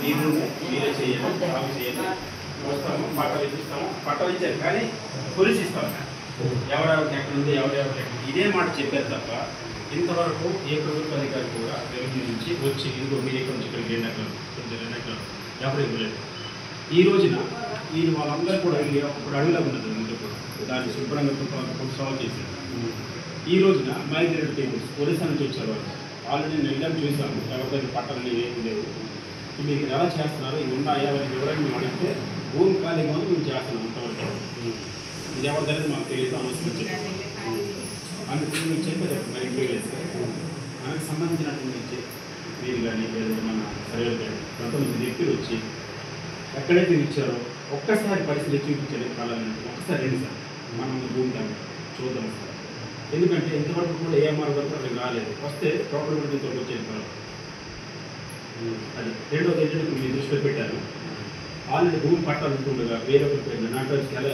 మీరు మీరే చేయాలి, బాగా చేయాలి. వస్తాము, పట్టాలు ఇప్పిస్తాము. పట్టాలు ఇచ్చారు కానీ పోలీసు ఇస్తాము. ఎవరెవరికి ఎక్కడుంది, ఎవరెవరికి ఎక్కడ ఇదే మాట చెప్పారు తప్ప ఇంతవరకు ఏ ప్రభుత్వ అధికారి కూడా రెవెన్యూ నుంచి వచ్చి ఇదిగో మీరు ఇక్కడ నుంచి ఇక్కడికి 2 ఎకరాలు, 2 ఎకరాలు ఎవరు ఇవ్వలేదు. ఈ రోజున వీళ్ళు వాళ్ళందరూ కూడా ఇప్పుడు అడవిలో ఉన్నది ముందు కూడా దాన్ని శుభ్రంగా సాల్వ్ చేశారు. ఈ రోజున మైగ్రేట్ టేబుల్స్ ఒరిస్సా నుంచి వచ్చారు వాళ్ళు. ఆల్రెడీ నేను చూసాము, ఎవరికైనా పట్టాలని ఏమి లేవు. మీరు ఎలా చేస్తున్నారు, ఇవి ఉన్నాయా వారికి ఎవరైనా మేము అడిగితే భూమి ఖాళీగా ఉంది మేము చేస్తున్నాం అంతవరకు. ఇది ఎవరి దగ్గర మాకు తెలియదు అనవసరం చెప్పారు. అందుకని మీరు చెప్పేది మరి మనకు సంబంధించినటువంటి మీరు కానీ లేదా మన సర్వేలు కానీ కొంతమంది వ్యక్తులు వచ్చి ఎక్కడైతే ఇచ్చారో ఒక్కసారి పరిస్థితి చూపించండి కాలాలని ఒక్కసారి 2 సార్లు మనం భూమి కానీ చూద్దాం సార్. ఎందుకంటే ఇంతవరకు కూడా ఏఎంఆర్ వరకు అది రాలేదు. వస్తే ప్రాపర్టీతో వచ్చేది కాదు. అది రెండోది ఏంటంటే మీరు దృష్టిలో పెట్టారు. ఆల్రెడీ భూమి పట్టాలు ఉంటుండగా వేరొకరి పేరు నా పేరు ఎలా